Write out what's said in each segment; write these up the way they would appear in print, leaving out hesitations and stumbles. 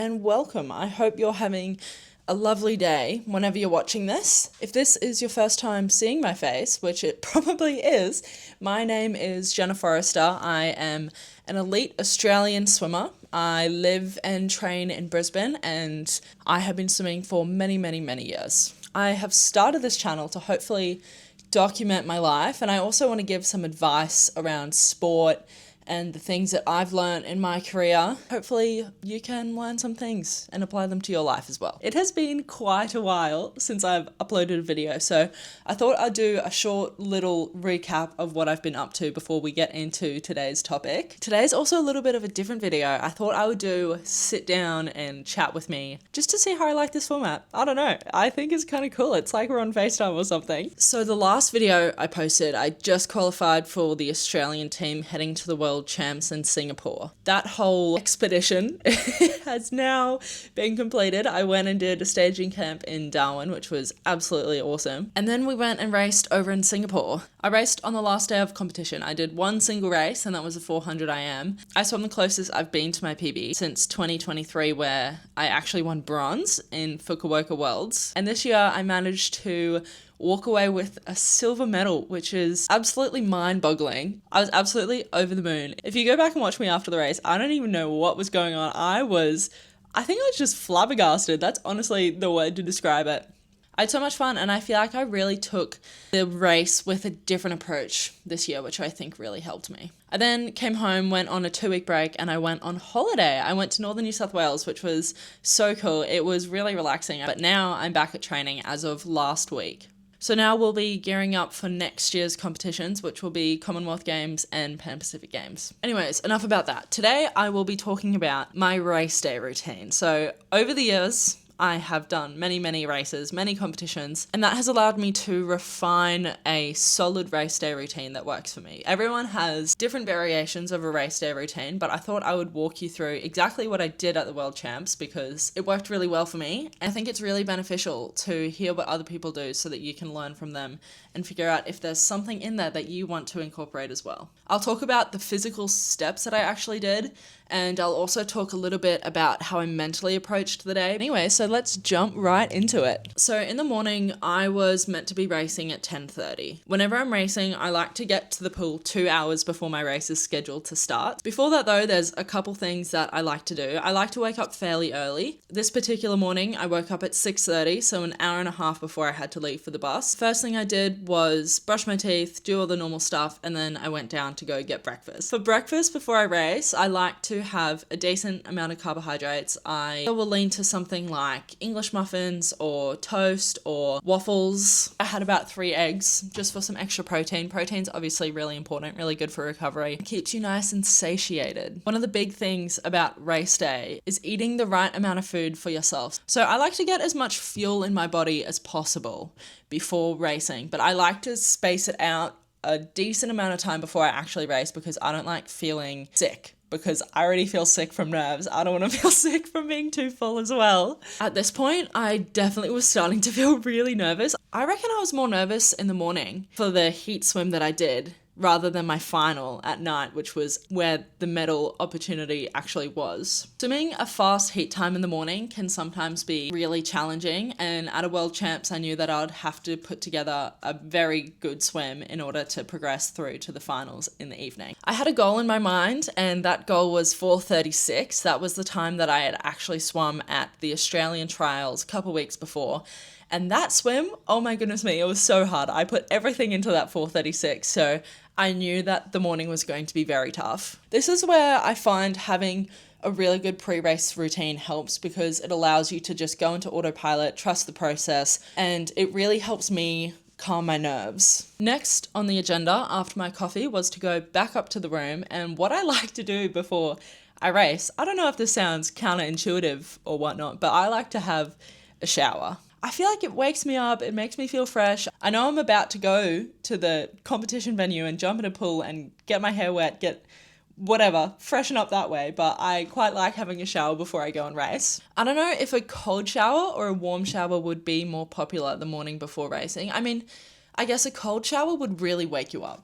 and welcome. I hope you're having a lovely day whenever you're watching this. If this is your first time seeing my face, which it probably is, my name is Jenna Forrester. I am an elite Australian swimmer. I live and train in Brisbane, and I have been swimming for many, many, many years. I have started this channel to hopefully document my life, and I also want to give some advice around sport and the things that I've learned in my career. Hopefully you can learn some things and apply them to your life as well. It has been quite a while since I've uploaded a video, so I thought I'd do a short little recap of what I've been up to before we get into today's topic. Today's also a little bit of a different video. I thought I would do sit down and chat with me just to see how I like this format. I don't know. I think it's kind of cool. It's like we're on FaceTime or something. So the last video I posted, I just qualified for the Australian team heading to the World Champs in Singapore. That whole expedition has now been completed. I went and did a staging camp in Darwin, which was absolutely awesome. And then we went and raced over in Singapore. I raced on the last day of competition. I did one single race, and that was a 400 IM. I swam the closest I've been to my PB since 2023, where I actually won bronze in Fukuoka Worlds. And this year I managed to walk away with a silver medal, which is absolutely mind-boggling. I was absolutely over the moon. If you go back and watch me after the race, I don't even know what was going on. I think I was just flabbergasted. That's honestly the word to describe it. I had so much fun, and I feel like I really took the race with a different approach this year, which I think really helped me. I then came home, went on a 2-week break, and I went on holiday. I went to northern New South Wales, which was so cool. It was really relaxing, but now I'm back at training as of last week. So now we'll be gearing up for next year's competitions, which will be Commonwealth Games and Pan Pacific Games. Anyways, enough about that. Today I will be talking about my race day routine. So over the years, I have done many, many races, many competitions, and that has allowed me to refine a solid race day routine that works for me. Everyone has different variations of a race day routine, but I thought I would walk you through exactly what I did at the World Champs because it worked really well for me. And I think it's really beneficial to hear what other people do so that you can learn from them and figure out if there's something in there that you want to incorporate as well. I'll talk about the physical steps that I actually did, and I'll also talk a little bit about how I mentally approached the day. Anyway, so let's jump right into it. So in the morning, I was meant to be racing at 10:30. Whenever I'm racing, I like to get to the pool 2 hours before my race is scheduled to start. Before that though, there's a couple things that I like to do. I like to wake up fairly early. This particular morning, I woke up at 6:30, so an hour and a half before I had to leave for the bus. First thing I did was brush my teeth, do all the normal stuff, and then I went down to go get breakfast. For breakfast before I race, I like to have a decent amount of carbohydrates. I will lean to something like English muffins or toast or waffles. I had about 3 eggs just for some extra protein. Protein's obviously really important, really good for recovery. It keeps you nice and satiated. One of the big things about race day is eating the right amount of food for yourself. So I like to get as much fuel in my body as possible before racing, but I like to space it out a decent amount of time before I actually race because I don't like feeling sick, because I already feel sick from nerves. I don't want to feel sick from being too full as well. At this point, I definitely was starting to feel really nervous. I reckon I was more nervous in the morning for the heat swim that I did rather than my final at night, which was where the medal opportunity actually was. Swimming a fast heat time in the morning can sometimes be really challenging, and at a World Champs I knew that I'd have to put together a very good swim in order to progress through to the finals in the evening. I had a goal in my mind, and that goal was 4:36. That was the time that I had actually swum at the Australian trials a couple weeks before. And that swim, oh my goodness me, it was so hard. I put everything into that 4:36, so I knew that the morning was going to be very tough. This is where I find having a really good pre-race routine helps, because it allows you to just go into autopilot, trust the process, and it really helps me calm my nerves. Next on the agenda after my coffee was to go back up to the room, and what I like to do before I race, I don't know if this sounds counterintuitive or whatnot, but I like to have a shower. I feel like it wakes me up, it makes me feel fresh. I know I'm about to go to the competition venue and jump in a pool and get my hair wet, get whatever, freshen up that way, but I quite like having a shower before I go and race. I don't know if a cold shower or a warm shower would be more popular the morning before racing. I mean, I guess a cold shower would really wake you up.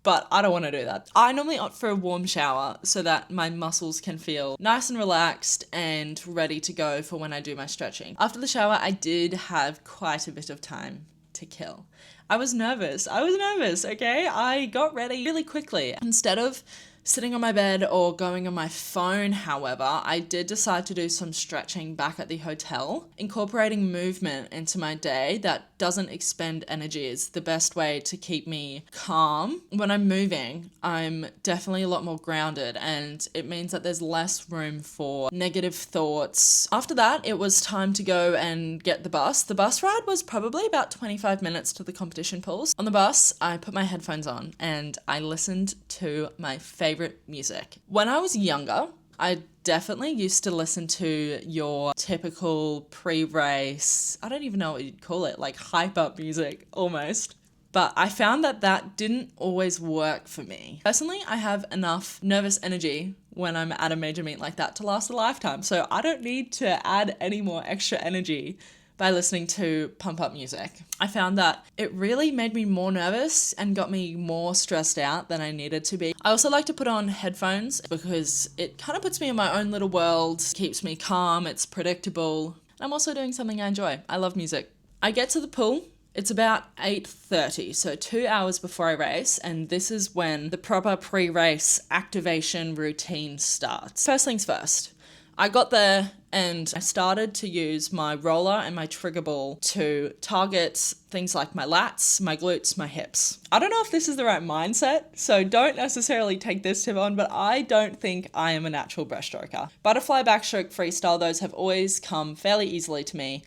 but I don't want to do that. I normally opt for a warm shower so that my muscles can feel nice and relaxed and ready to go for when I do my stretching. After the shower, I did have quite a bit of time to kill. I was nervous, okay? I got ready really quickly. Instead of sitting on my bed or going on my phone, however, I did decide to do some stretching back at the hotel. Incorporating movement into my day that doesn't expend energy is the best way to keep me calm. When I'm moving, I'm definitely a lot more grounded, and it means that there's less room for negative thoughts. After that, it was time to go and get the bus. The bus ride was probably about 25 minutes to the competition pools. On the bus, I put my headphones on and I listened to my favorite music. When I was younger, I definitely used to listen to your typical pre-race, I don't even know what you'd call it, like hype up music almost. But I found that that didn't always work for me. Personally, I have enough nervous energy when I'm at a major meet like that to last a lifetime. So I don't need to add any more extra energy by listening to pump up music. I found that it really made me more nervous and got me more stressed out than I needed to be. I also like to put on headphones because it kind of puts me in my own little world, keeps me calm, it's predictable. I'm also doing something I enjoy. I love music. I get to the pool. It's about 8:30, so 2 hours before I race, and this is when the proper pre-race activation routine starts. First things first, I got there and I started to use my roller and my trigger ball to target things like my lats, my glutes, my hips. I don't know if this is the right mindset, so don't necessarily take this tip on, but I don't think I am a natural breaststroker. Butterfly, backstroke, freestyle, those have always come fairly easily to me,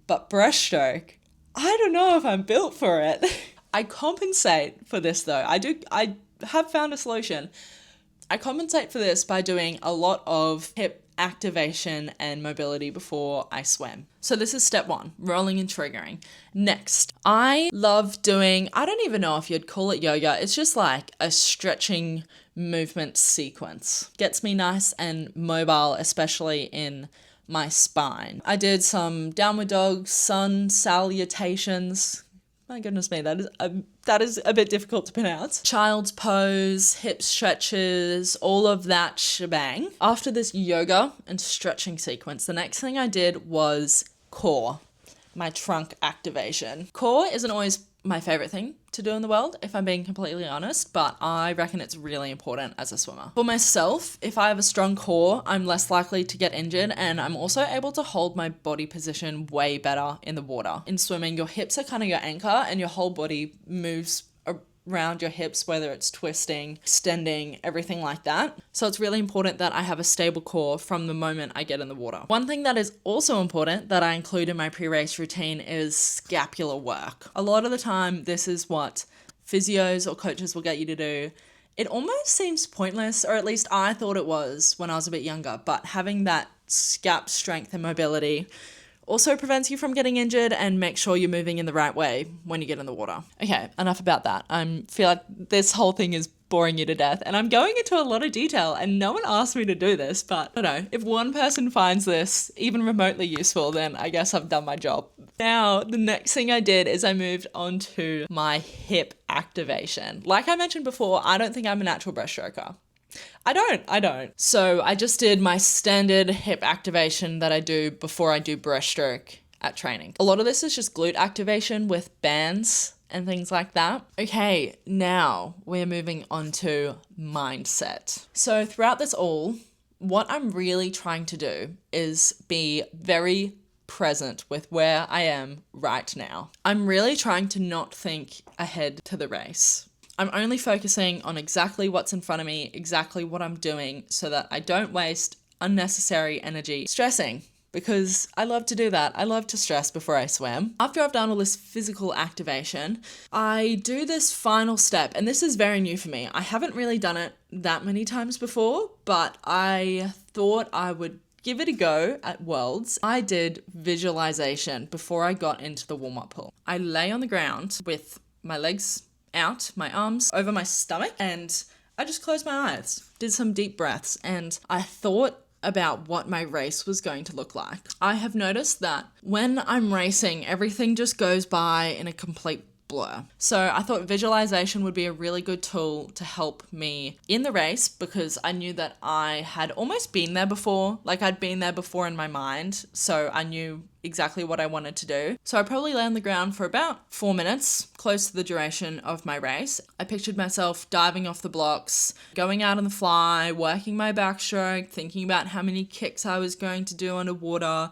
but breaststroke, I don't know if I'm built for it. I compensate for this though. I have found a solution. I compensate for this by doing a lot of hip activation and mobility before I swim. So this is step one, rolling and triggering. Next, I love doing, I don't even know if you'd call it yoga. It's just like a stretching movement sequence. Gets me nice and mobile, especially in my spine. I did some downward dog, sun salutations. My goodness me, that is a bit difficult to pronounce. Child's pose, hip stretches, all of that shebang. After this yoga and stretching sequence, the next thing I did was core, my trunk activation. Core isn't always my favorite thing to do in the world, if I'm being completely honest, but I reckon it's really important as a swimmer. For myself, if I have a strong core, I'm less likely to get injured, and I'm also able to hold my body position way better in the water. In swimming, your hips are kind of your anchor and your whole body moves around your hips, whether it's twisting, extending, everything like that. So it's really important that I have a stable core from the moment I get in the water. One thing that is also important that I include in my pre-race routine is scapular work. A lot of the time, this is what physios or coaches will get you to do. It almost seems pointless, or at least I thought it was when I was a bit younger, but having that scap strength and mobility also prevents you from getting injured and make sure you're moving in the right way when you get in the water. Okay, enough about that. I feel like this whole thing is boring you to death, and I'm going into a lot of detail, and no one asked me to do this, but I don't know, if one person finds this even remotely useful, then I guess I've done my job. Now, the next thing I did is I moved on to my hip activation. Like I mentioned before, I don't think I'm a natural breaststroker. I don't. So I just did my standard hip activation that I do before I do breaststroke at training. A lot of this is just glute activation with bands and things like that. Okay, now we're moving on to mindset. So throughout this all, what I'm really trying to do is be very present with where I am right now. I'm really trying to not think ahead to the race. I'm only focusing on exactly what's in front of me, exactly what I'm doing, so that I don't waste unnecessary energy stressing, because I love to do that. I love to stress before I swim. After I've done all this physical activation, I do this final step, and this is very new for me. I haven't really done it that many times before, but I thought I would give it a go at Worlds. I did visualization before I got into the warm-up pool. I lay on the ground with my legs out, my arms over my stomach, and I just closed my eyes, did some deep breaths, and I thought about what my race was going to look like. I have noticed that when I'm racing, everything just goes by in a complete blur. So I thought visualization would be a really good tool to help me in the race, because I knew that I had almost been there before. Like, I'd been there before in my mind, so I knew exactly what I wanted to do. So I probably lay on the ground for about 4 minutes, close to the duration of my race. I pictured myself diving off the blocks, going out on the fly, working my backstroke, thinking about how many kicks I was going to do underwater,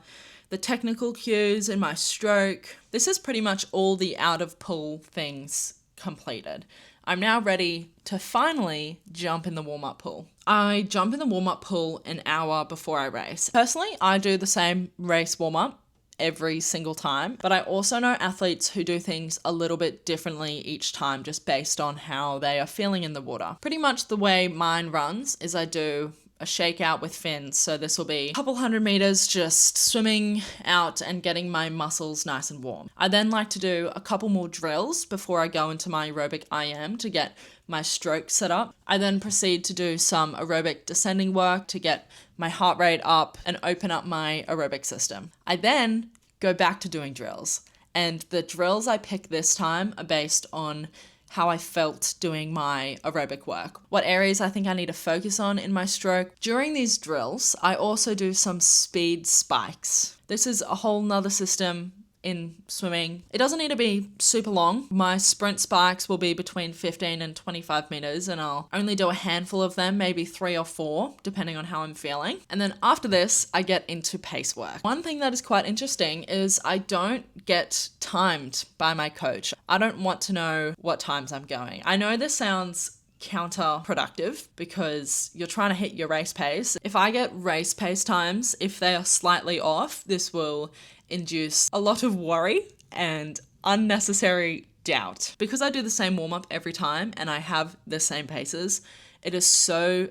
the technical cues in my stroke. This is pretty much all the out of pool things completed. I'm now ready to finally jump in the warm-up pool. I jump in the warm-up pool an hour before I race. Personally, I do the same race warm-up every single time, but I also know athletes who do things a little bit differently each time, just based on how they are feeling in the water. Pretty much the way mine runs is I do a shakeout with fins. So this will be a couple 100 meters just swimming out and getting my muscles nice and warm. I then like to do a couple more drills before I go into my aerobic IM to get my stroke set up. I then proceed to do some aerobic descending work to get my heart rate up and open up my aerobic system. I then go back to doing drills. And the drills I pick this time are based on how I felt doing my aerobic work, what areas I think I need to focus on in my stroke. During these drills, I also do some speed spikes. This is a whole nother system in swimming. It doesn't need to be super long. My sprint spikes will be between 15 and 25 meters, and I'll only do a handful of them, maybe 3 or 4, depending on how I'm feeling. And then after this, I get into pace work. One thing that is quite interesting is I don't get timed by my coach. I don't want to know what times I'm going. I know this sounds counterproductive because you're trying to hit your race pace. If I get race pace times, if they are slightly off, this will induce a lot of worry and unnecessary doubt. Because I do the same warm-up every time and I have the same paces, it is so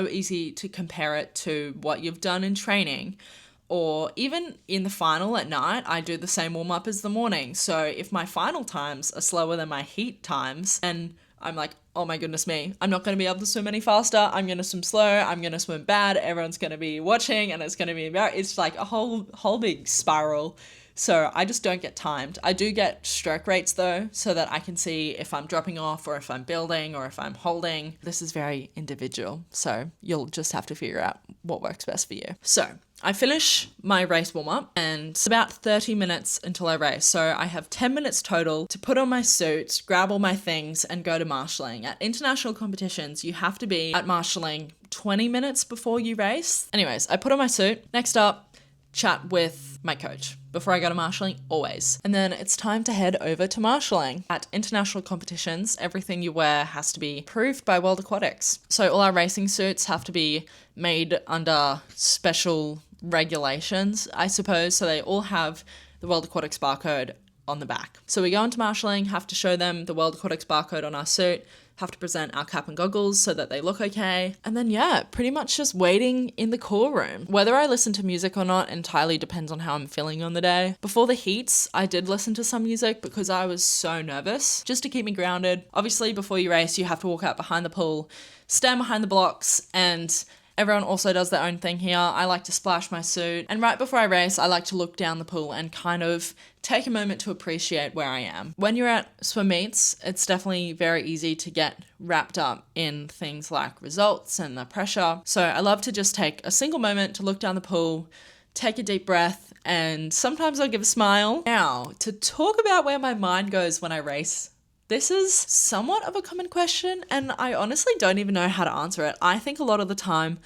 easy to compare it to what you've done in training. Or even in the final at night, I do the same warm-up as the morning. So if my final times are slower than my heat times, and I'm like, oh my goodness me, I'm not going to be able to swim any faster. I'm going to swim slow. I'm going to swim bad. Everyone's going to be watching and it's going to be it's like a whole big spiral. So I just don't get timed. I do get stroke rates though, so that I can see if I'm dropping off or if I'm building or if I'm holding. This is very individual. So you'll just have to figure out what works best for you. So I finish my race warm-up and it's about 30 minutes until I race. So I have 10 minutes total to put on my suit, grab all my things and go to marshalling. At international competitions, you have to be at marshalling 20 minutes before you race. Anyways, I put on my suit. Next up, chat with my coach before I go to marshalling, always. And then it's time to head over to marshalling. At international competitions, everything you wear has to be approved by World Aquatics. So all our racing suits have to be made under special regulations, I suppose. So they all have the World Aquatics barcode on the back. So we go into marshalling, have to show them the World Aquatics barcode on our suit, have to present our cap and goggles so that they look okay. And then, pretty much just waiting in the call room. Whether I listen to music or not entirely depends on how I'm feeling on the day. Before the heats, I did listen to some music because I was so nervous, just to keep me grounded. Obviously, before you race, you have to walk out behind the pool, stand behind the blocks, and everyone also does their own thing here. I like to splash my suit. And right before I race, I like to look down the pool and kind of take a moment to appreciate where I am. When you're at swim meets, it's definitely very easy to get wrapped up in things like results and the pressure. So I love to just take a single moment to look down the pool, take a deep breath, and sometimes I'll give a smile. Now, to talk about where my mind goes when I race, this is somewhat of a common question, and I honestly don't even know how to answer it. I think a lot of the time,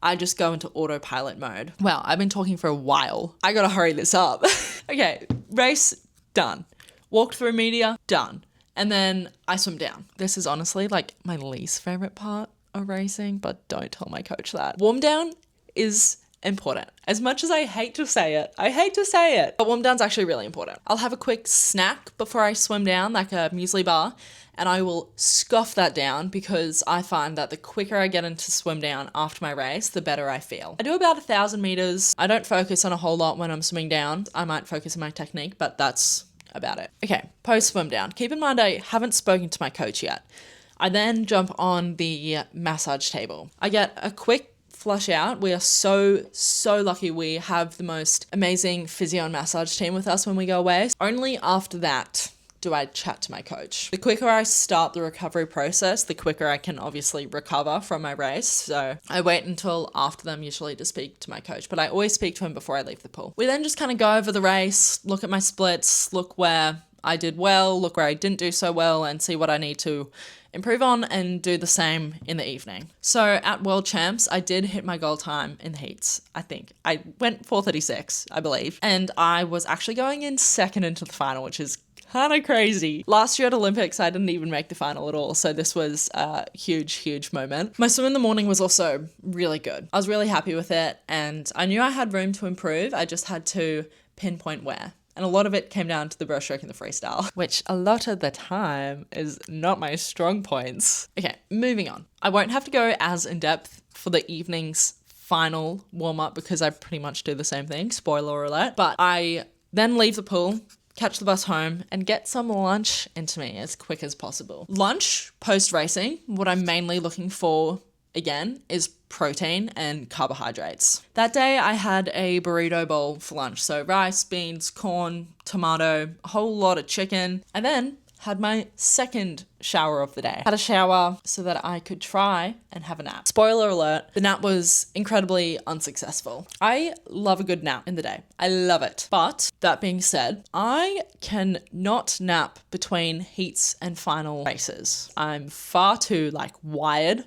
I just go into autopilot mode. Wow, I've been talking for a while. I gotta hurry this up. Okay, race, done. Walked through media, done. And then I swim down. This is honestly like my least favorite part of racing, but don't tell my coach that. Warm down is important. As much as I hate to say it, but warm down's actually really important. I'll have a quick snack before I swim down, like a muesli bar, and I will scoff that down because I find that the quicker I get into swim down after my race, the better I feel. I do about 1,000 meters. I don't focus on a whole lot when I'm swimming down. I might focus on my technique, but that's about it. Okay, post swim down. Keep in mind I haven't spoken to my coach yet. I then jump on the massage table. I get a quick flush out. We are so lucky we have the most amazing physio and massage team with us when we go away. Only after that do I chat to my coach. The quicker I start the recovery process, the quicker I can obviously recover from my race. So I wait until after them usually to speak to my coach, but I always speak to him before I leave the pool. We then just kind of go over the race, look at my splits, look where I did well, look where I didn't do so well, and see what I need to improve on, and do the same in the evening. So at World Champs, I did hit my goal time in the heats, I think. I went 4:36, I believe, and I was actually going in second into the final, which is kind of crazy. Last year at Olympics, I didn't even make the final at all, so this was a huge moment. My swim in the morning was also really good. I was really happy with it, and I knew I had room to improve. I just had to pinpoint where. And a lot of it came down to the breaststroke and the freestyle, which a lot of the time is not my strong points. Okay, moving on. I won't have to go as in depth for the evening's final warm-up because I pretty much do the same thing, spoiler alert. But I then leave the pool, catch the bus home, and get some lunch into me as quick as possible. Lunch, post-racing, what I'm mainly looking for again is protein and carbohydrates. That day I had a burrito bowl for lunch. So rice, beans, corn, tomato, a whole lot of chicken. I then had my second shower of the day. Had a shower so that I could try and have a nap. Spoiler alert, the nap was incredibly unsuccessful. I love a good nap in the day. I love it. But that being said, I can not nap between heats and final races. I'm far too wired.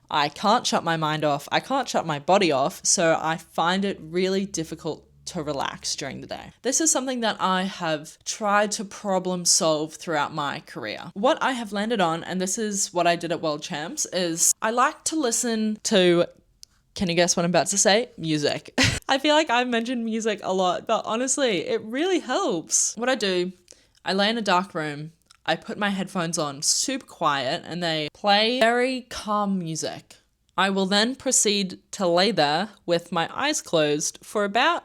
I can't shut my mind off. I can't shut my body off. So I find it really difficult to relax during the day. This is something that I have tried to problem solve throughout my career. What I have landed on, and this is what I did at World Champs, is I like to listen to, can you guess what I'm about to say? Music. I feel like I've mentioned music a lot, but honestly, it really helps. What I do, I lay in a dark room, I put my headphones on super quiet, and they play very calm music. I will then proceed to lay there with my eyes closed for about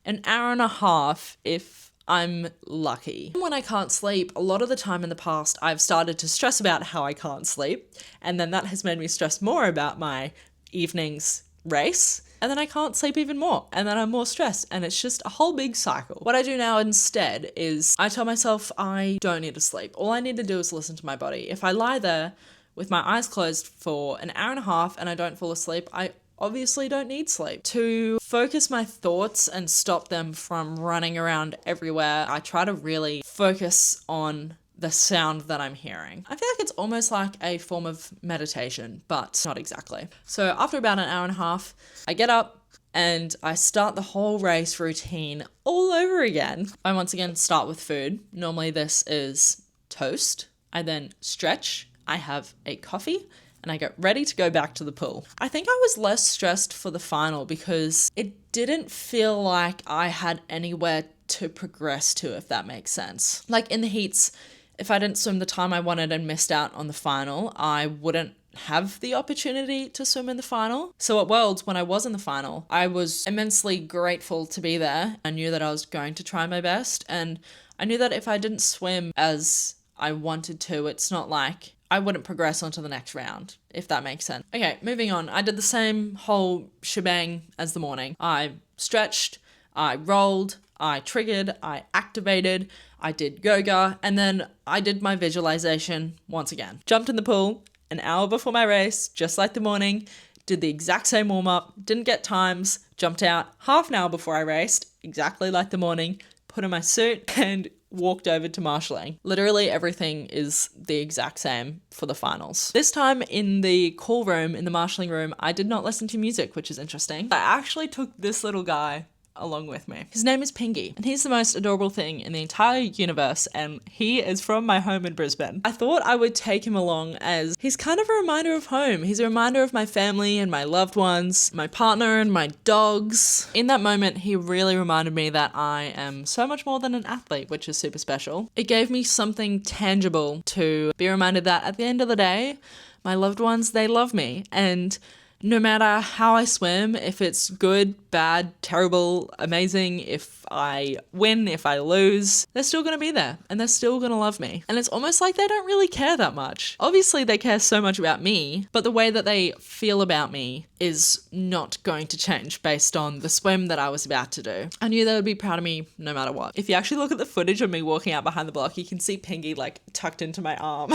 an hour and a half if I'm lucky. When I can't sleep, a lot of the time in the past, I've started to stress about how I can't sleep, and then that has made me stress more about my evening's race, and then I can't sleep even more, and then I'm more stressed, and it's just a whole big cycle. What I do now instead is I tell myself I don't need to sleep. All I need to do is listen to my body. If I lie there with my eyes closed for an hour and a half and I don't fall asleep, I obviously don't need sleep. To focus my thoughts and stop them from running around everywhere, I try to really focus on the sound that I'm hearing. I feel like it's almost like a form of meditation, but not exactly. So after about an hour and a half, I get up and I start the whole race routine all over again. I once again start with food. Normally this is toast. I then stretch. I have a coffee, and I get ready to go back to the pool. I think I was less stressed for the final because it didn't feel like I had anywhere to progress to, if that makes sense. Like in the heats, if I didn't swim the time I wanted and missed out on the final, I wouldn't have the opportunity to swim in the final. So at Worlds, when I was in the final, I was immensely grateful to be there. I knew that I was going to try my best, and I knew that if I didn't swim as I wanted to, it's not like I wouldn't progress onto the next round, if that makes sense. Okay, moving on. I did the same whole shebang as the morning. I stretched, I rolled, I triggered, I activated, I did yoga, and then I did my visualization once again. Jumped in the pool an hour before my race, just like the morning, did the exact same warm-up, didn't get times, jumped out half an hour before I raced, exactly like the morning, put on my suit, and walked over to marshalling. Literally everything is the exact same for the finals. This time in the call room, in the marshalling room, I did not listen to music, which is interesting. I actually took this little guy along with me. His name is Pingy, and he's the most adorable thing in the entire universe, and he is from my home in Brisbane. I thought I would take him along as he's kind of a reminder of home. He's a reminder of my family and my loved ones, my partner and my dogs. In that moment, he really reminded me that I am so much more than an athlete, which is super special. It gave me something tangible to be reminded that at the end of the day, my loved ones, they love me, and no matter how I swim, if it's good, bad, terrible, amazing, if I win, if I lose, they're still going to be there and they're still going to love me. And it's almost like they don't really care that much. Obviously, they care so much about me, but the way that they feel about me is not going to change based on the swim that I was about to do. I knew they would be proud of me no matter what. If you actually look at the footage of me walking out behind the block, you can see Pinky like tucked into my arm.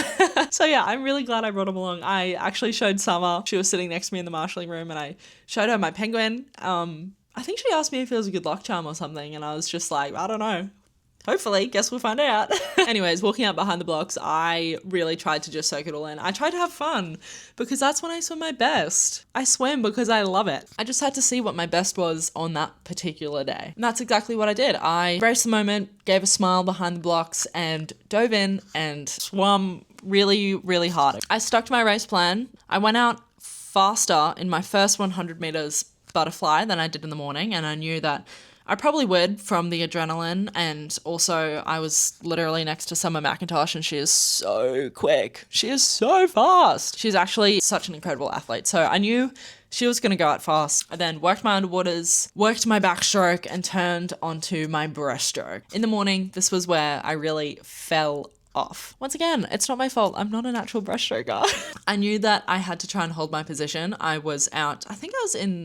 So yeah, I'm really glad I brought him along. I actually showed Summer. She was sitting next to me in the marshalling room and I showed her my penguin. I think she asked me if it was a good luck charm or something and I was just like, I don't know. Hopefully, guess we'll find out. Anyways, walking out behind the blocks, I really tried to just soak it all in. I tried to have fun because that's when I swim my best. I swim because I love it. I just had to see what my best was on that particular day. And that's exactly what I did. I embraced the moment, gave a smile behind the blocks and dove in and swam really, really hard. I stuck to my race plan. I went out faster in my first 100 meters butterfly than I did in the morning, and I knew that I probably would from the adrenaline, and also I was literally next to Summer McIntosh and she is so quick. She is so fast. She's actually such an incredible athlete. So I knew she was going to go out fast. I then worked my underwaters, worked my backstroke and turned onto my breaststroke. In the morning, this was where I really fell off. Once again, it's not my fault. I'm not a natural breaststroker. I knew that I had to try and hold my position. I was out, I think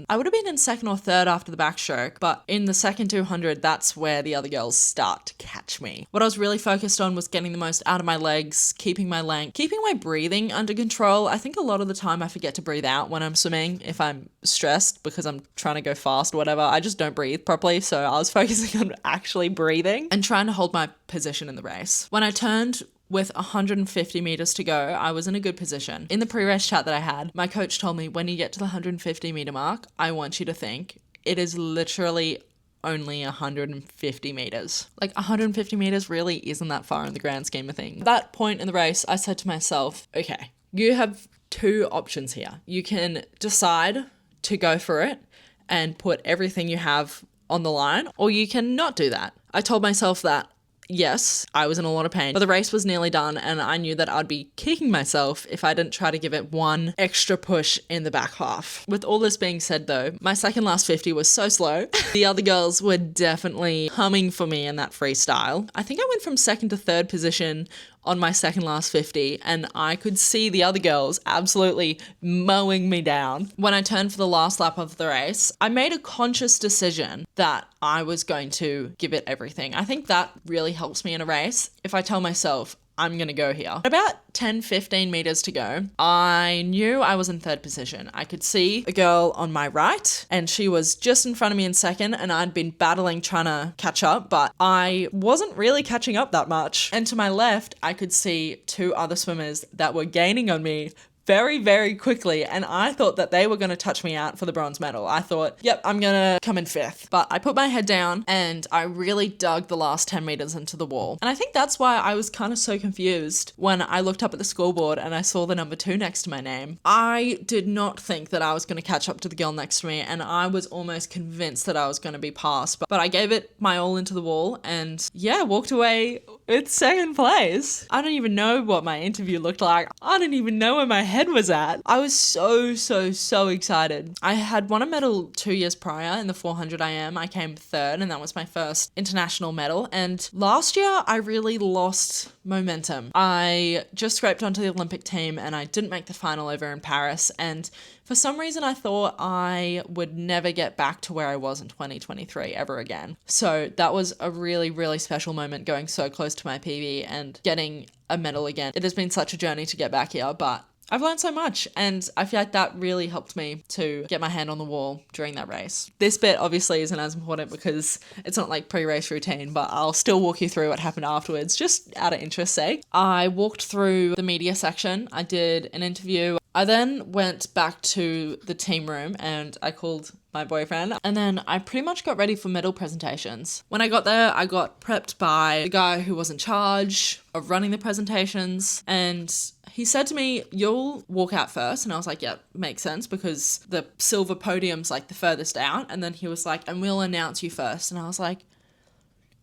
I would have been in second or third after the backstroke, but in the second 200, that's where the other girls start to catch me. What I was really focused on was getting the most out of my legs, keeping my length, keeping my breathing under control. I think a lot of the time I forget to breathe out when I'm swimming if I'm stressed because I'm trying to go fast or whatever. I just don't breathe properly. So I was focusing on actually breathing and trying to hold my position in the race. When I turned with 150 meters to go, I was in a good position. In the pre-race chat that I had, my coach told me, when you get to the 150 meter mark, I want you to think it is literally only 150 meters. Like 150 meters really isn't that far in the grand scheme of things. At that point in the race, I said to myself, okay, you have two options here. You can decide to go for it and put everything you have on the line, or you can not do that. I told myself that yes, I was in a lot of pain, but the race was nearly done and I knew that I'd be kicking myself if I didn't try to give it one extra push in the back half. With all this being said though, my second last 50 was so slow. The other girls were definitely humming for me in that freestyle. I think I went from second to third position on my second last 50 and I could see the other girls absolutely mowing me down. When I turned for the last lap of the race, I made a conscious decision that I was going to give it everything. I think that really helps me in a race. If I tell myself, I'm going to go here. About 10, 15 meters to go, I knew I was in third position. I could see a girl on my right and she was just in front of me in second and I'd been battling trying to catch up, but I wasn't really catching up that much. And to my left, I could see two other swimmers that were gaining on me very, very quickly, and I thought that they were going to touch me out for the bronze medal. I thought, yep, I'm going to come in fifth. But I put my head down and I really dug the last 10 meters into the wall. And I think that's why I was kind of so confused when I looked up at the scoreboard and I saw the number 2 next to my name. I did not think that I was going to catch up to the girl next to me, and I was almost convinced that I was going to be passed. But I gave it my all into the wall and yeah, walked away with second place. I don't even know what my interview looked like. I don't even know where my head was at. I was so excited. I had won a medal 2 years prior in the 400 IM. I came third and that was my first international medal. And last year I really lost momentum. I just scraped onto the Olympic team and I didn't make the final over in Paris. And for some reason, I thought I would never get back to where I was in 2023 ever again. So that was a really, really special moment, going so close to my PB and getting a medal again. It has been such a journey to get back here, but I've learned so much and I feel like that really helped me to get my hand on the wall during that race. This bit obviously isn't as important because it's not like pre-race routine, but I'll still walk you through what happened afterwards, just out of interest's sake. I walked through the media section. I did an interview. I then went back to the team room and I called my boyfriend and then I pretty much got ready for medal presentations. When I got there, I got prepped by the guy who was in charge of running the presentations and he said to me, you'll walk out first. And I was like, yeah, makes sense because the silver podium's like the furthest out. And then he was like, and we'll announce you first. And I was like,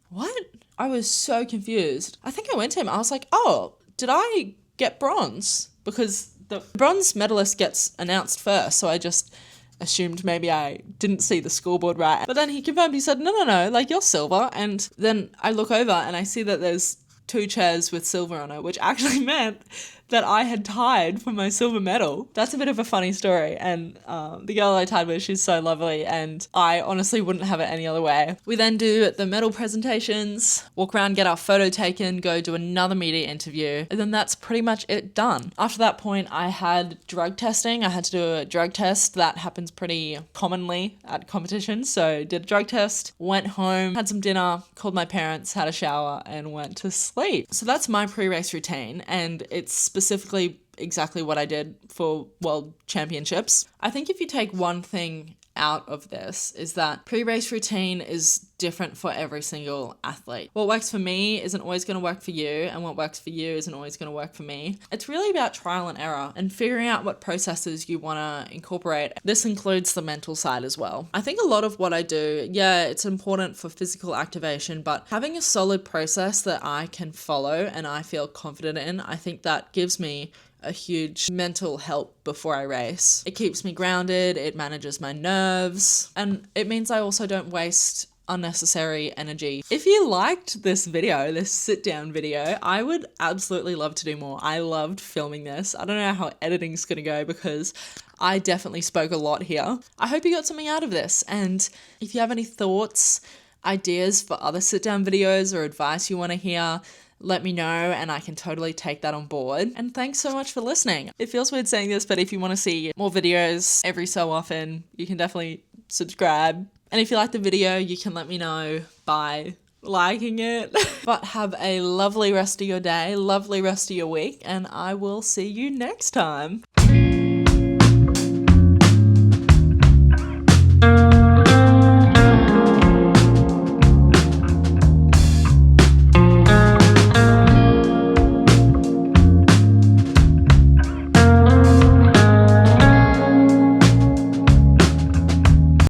what? I was so confused. I think I went to him. I was like, oh, did I get bronze? Because the bronze medalist gets announced first, so I just assumed maybe I didn't see the scoreboard right. But then he confirmed, he said, no, like, you're silver. And then I look over and I see that there's 2 chairs with silver on it, which actually meant that I had tied for my silver medal. That's a bit of a funny story, and the girl I tied with, she's so lovely, and I honestly wouldn't have it any other way. We then do the medal presentations, walk around, get our photo taken, go do another media interview, and then that's pretty much it done. After that point, I had drug testing. I had to do a drug test. That happens pretty commonly at competitions, so did a drug test, went home, had some dinner, called my parents, had a shower, and went to sleep. So that's my pre-race routine, and it's specifically exactly what I did for World Championships. I think if you take one thing out of this is that pre-race routine is different for every single athlete. What works for me isn't always going to work for you, and what works for you isn't always going to work for me. It's really about trial and error and figuring out what processes you want to incorporate. This includes the mental side as well. I think a lot of what I do, it's important for physical activation, but having a solid process that I can follow and I feel confident in, I think that gives me a huge mental help before I race. It keeps me grounded, it manages my nerves, and it means I also don't waste unnecessary energy. If you liked this video, this sit down video, I would absolutely love to do more. I loved filming this. I don't know how editing's gonna go because I definitely spoke a lot here. I hope you got something out of this, and if you have any thoughts, ideas for other sit down videos or advice you want to hear, let me know and I can totally take that on board. And thanks so much for listening. It feels weird saying this, but if you want to see more videos every so often, you can definitely subscribe. And if you like the video, you can let me know by liking it. But have a lovely rest of your day, lovely rest of your week, and I will see you next time.